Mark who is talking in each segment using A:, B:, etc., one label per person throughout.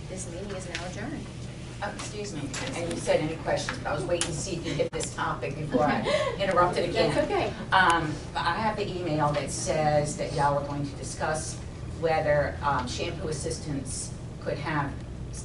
A: This meeting is now adjourned.
B: Oh, excuse me, and you said any questions, but I was waiting to see if you hit this topic before I interrupted again.
A: That's okay.
B: I have the email that says that y'all are going to discuss whether shampoo assistants could have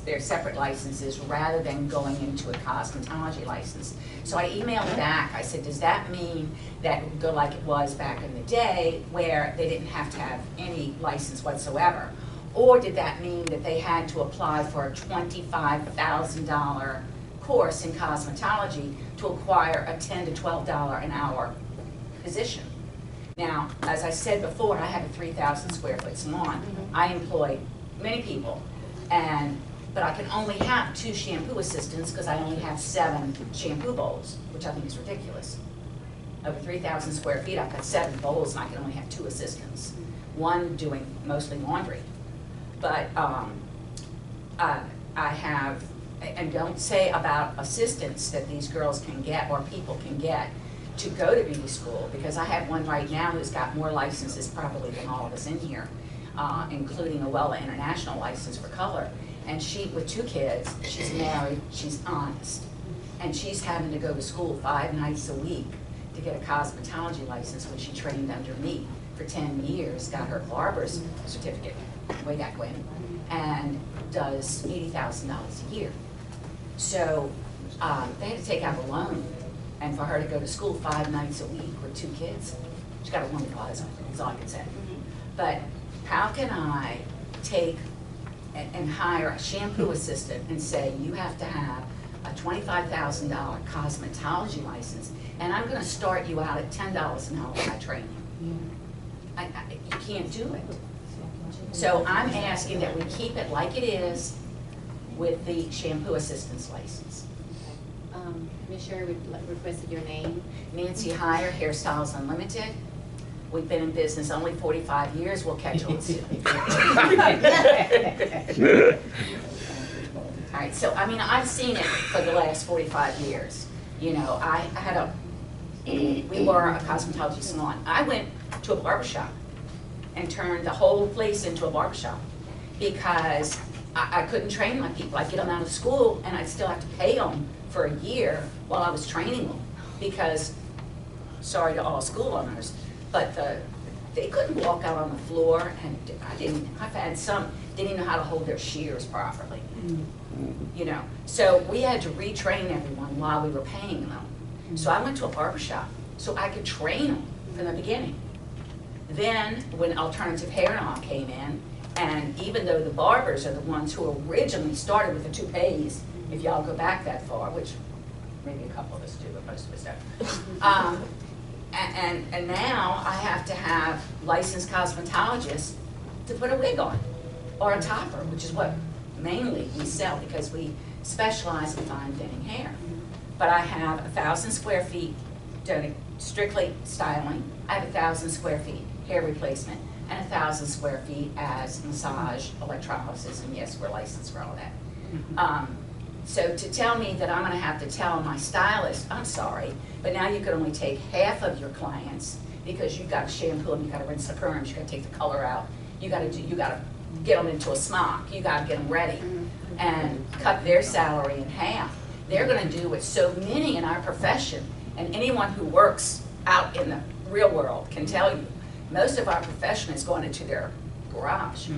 B: their separate licenses rather than going into a cosmetology license. So I emailed back, I said, does that mean that it would go like it was back in the day where they didn't have to have any license whatsoever? Or did that mean that they had to apply for a $25,000 course in cosmetology to acquire a $10 to $12 an hour position? Now, as I said before, I have a 3,000 square foot salon. I employ many people, but I can only have 2 shampoo assistants because I only have 7 shampoo bowls, which I think is ridiculous. Over 3,000 square feet, I've got 7 bowls and I can only have 2 assistants. One doing mostly laundry. But I have, and don't say about assistants that these girls can get or people can get to go to beauty school, because I have one right now who's got more licenses probably than all of us in here, including a Wella International license for color. And she, with 2 kids, she's married, she's honest. And she's having to go to school 5 nights a week to get a cosmetology license when she trained under me for 10 years, got her barber's certificate way back when, and does $80,000 a year. So they had to take out a loan, and for her to go to school 5 nights a week with 2 kids, she got a wonderful husband, is all I can say. But how can I take and hire a shampoo assistant and say, you have to have a $25,000 cosmetology license, and I'm gonna start you out at $10 an hour when I train you? You can't do it. So I'm asking that we keep it like it is with the shampoo assistant's license.
A: Ms. Sherry requested your name.
B: Nancy Heyer, Hairstyles Unlimited. We've been in business only 45 years. We'll catch on soon. All right, so I mean, I've seen it for the last 45 years. You know, we were a cosmetology salon. I went to a barbershop and turned the whole place into a barbershop because I couldn't train my people. I'd get them out of school and I'd still have to pay them for a year while I was training them because, sorry to all school owners, but they couldn't walk out on the floor, and I've had some, didn't even know how to hold their shears properly. You know, so we had to retrain everyone while we were paying them. So I went to a barbershop so I could train them from the beginning. Then when alternative hair and all came in, and even though the barbers are the ones who originally started with the toupees, if y'all go back that far, which maybe a couple of us do, but most of us don't. And now I have to have licensed cosmetologists to put a wig on, or a topper, which is what mainly we sell because we specialize in fine thinning hair. But I have 1,000 square feet doing strictly styling. I have 1,000 square feet hair replacement, and 1,000 square feet as massage, electrolysis, and yes, we're licensed for all that. So to tell me that I'm going to have to tell my stylist, I'm sorry, but now you can only take half of your clients because you've got to shampoo them, you've got to rinse the perms, you've got to take the color out, you got to get them into a smock, you got to get them ready, and cut their salary in half. They're going to do what so many in our profession, and anyone who works out in the real world can tell you, most of our profession is going into their garage,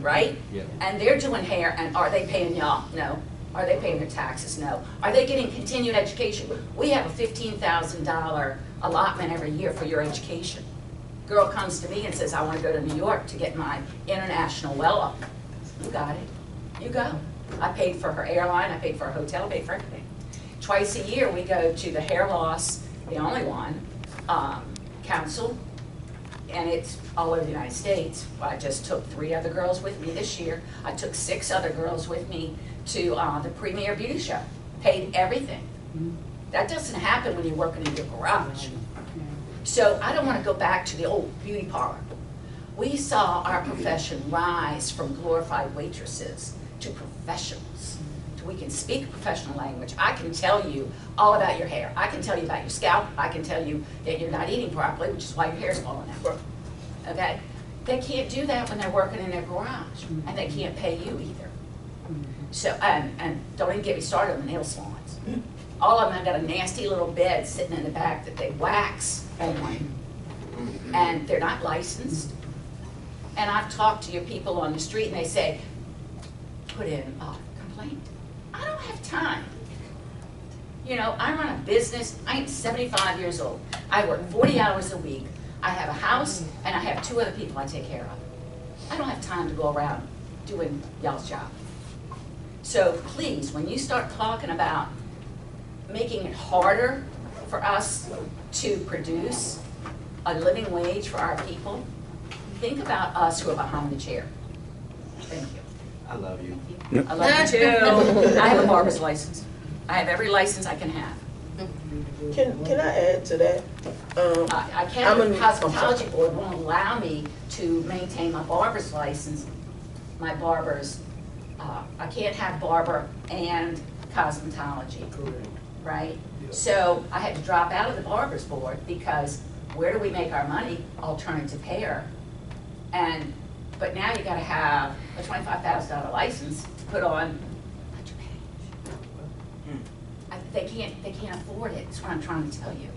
B: right?
C: Yeah.
B: And they're doing hair, and are they paying y'all? No. Are they paying their taxes? No. Are they getting continued education? We have a $15,000 allotment every year for your education. Girl comes to me and says, I want to go to New York to get my international Wella. You got it. You go. I paid for her airline, I paid for her hotel, I paid for everything. Twice a year we go to the hair loss, the only one, council, and it's all over the United States. I just took 3 other girls with me this year. I took 6 other girls with me to the premier beauty show. Paid everything. That doesn't happen when you're working in your garage. So I don't want to go back to the old beauty parlor. We saw our profession rise from glorified waitresses to professionals. We can speak professional language. I can tell you all about your hair. I can tell you about your scalp. I can tell you that you're not eating properly, which is why your hair's falling out. Okay? They can't do that when they're working in their garage, and they can't pay you either. So, and don't even get me started on the nail salons. All of them have got a nasty little bed sitting in the back that they wax on, and they're not licensed. And I've talked to your people on the street and they say, put in a complaint. I don't have time. You know, I run a business, I'm 75 years old. I work 40 hours a week. I have a house and I have 2 other people I take care of. I don't have time to go around doing y'all's job. So please, when you start talking about making it harder for us to produce a living wage for our people, think about us who are behind the chair. Thank you.
C: I love you.
B: I love you too. I have a barber's license. I have every license I can have.
D: Can I add to that?
B: I can't, the cosmetology board won't allow me to maintain my barber's license, my barber's, I can't have barber and cosmetology, right? So I had to drop out of the barber's board because where do we make our money? Alternative hair. But now you gotta have a $25,000 license to put on. They can't afford it, is what I'm trying to tell you.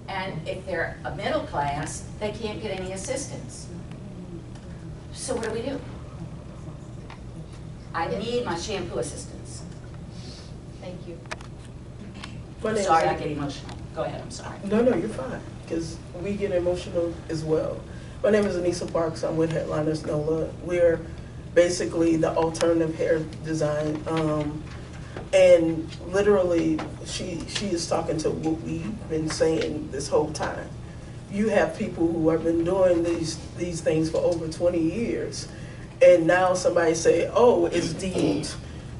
B: And if they're a middle class, they can't get any assistance. So what do? I need my shampoo assistance.
A: Thank you.
B: Sorry, I get emotional. Go ahead, I'm sorry.
D: No, you're fine, because we get emotional as well. My name is Anisa Parks. I'm with Headliners NOLA. We're basically the alternative hair design. And literally, she is talking to what we've been saying this whole time. You have people who have been doing these things for over 20 years, and now somebody say, oh, it's deemed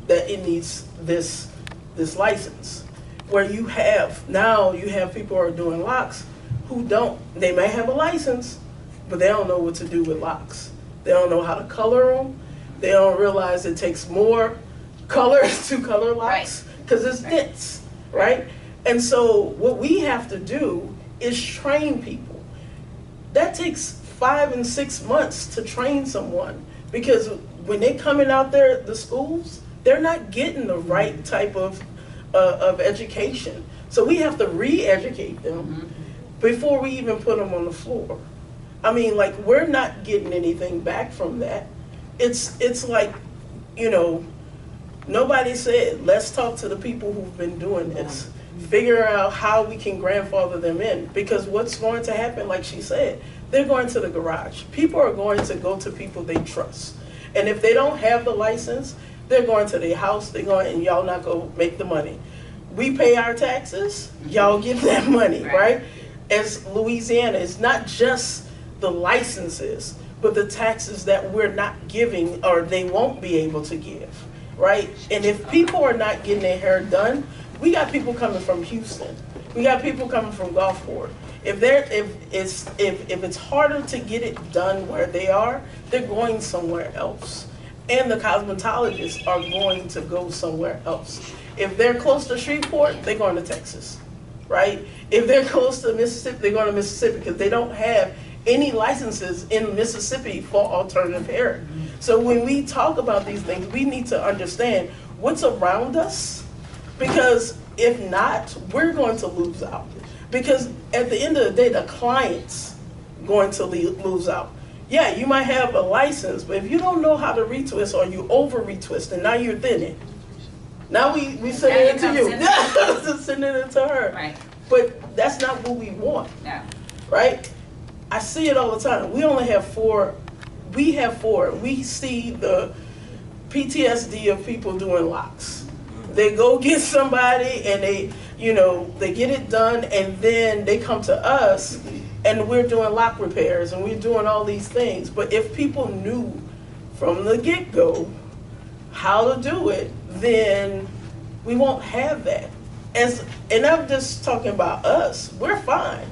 D: that it needs this license. Where you have people who are doing locks who don't, they may have a license, but they don't know what to do with locks. They don't know how to color them. They don't realize it takes more colors to color locks because it's dense, right? And so what we have to do is train people. That takes 5 and 6 months to train someone, because when they're coming out there, the schools, they're not getting the right type of education. So we have to re-educate them before we even put them on the floor. I mean, like, we're not getting anything back from that. It's like, you know, nobody said, let's talk to the people who've been doing this. Figure out how we can grandfather them in. Because what's going to happen, like she said, they're going to the garage. People are going to go to people they trust. And if they don't have the license, they're going to their house, and y'all not going to make the money. We pay our taxes, y'all get that money, right? As Louisiana, it's not just the licenses, but the taxes that we're not giving, or they won't be able to give. Right? And if people are not getting their hair done, we got people coming from Houston. We got people coming from Gulfport. If it's harder to get it done where they are, they're going somewhere else. And the cosmetologists are going to go somewhere else. If they're close to Shreveport, they're going to Texas, right? If they're close to Mississippi, they're going to Mississippi, because they don't have any licenses in Mississippi for alternative hair. So when we talk about these things, we need to understand what's around us, because if not, we're going to lose out. Because at the end of the day, the client's going to lose out. Yeah, you might have a license, but if you don't know how to retwist, or you over retwist, and now you're thinning. Now we sending it to you. Sending it to her.
B: Right.
D: But that's not what we want.
B: No.
D: Right? I see it all the time. We only have 4. We have 4. We see the PTSD of people doing locks. They go get somebody and they get it done, and then they come to us and we're doing lock repairs and we're doing all these things. But if people knew from the get-go how to do it, then we won't have that. And I'm just talking about us. We're fine,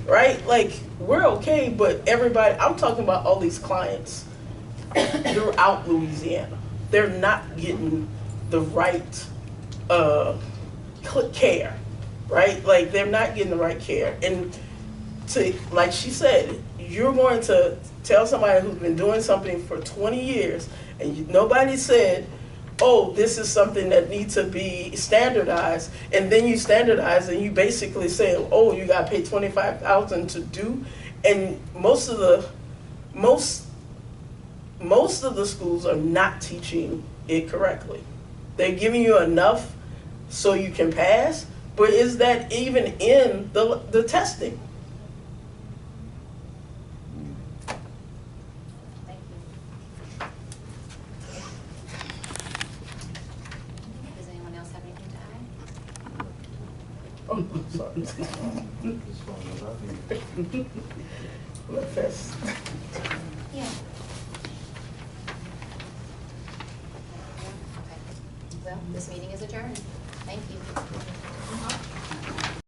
D: right? Like, we're okay, but everybody, I'm talking about all these clients throughout Louisiana. They're not getting the right care, right? Like, they're not getting the right care. And like she said, you're going to tell somebody who's been doing something for 20 years, and nobody said, oh, this is something that needs to be standardized, and then you standardize and you basically say, oh, you got to pay $25,000 to do, and most of the schools are not teaching it correctly. They're giving you enough so you can pass, but is that even in the testing?
A: Thank you. Does anyone else have anything to add?
D: Oh, I'm sorry. Let us-
A: Yeah. Okay. Well, this meeting is adjourned. Thank you.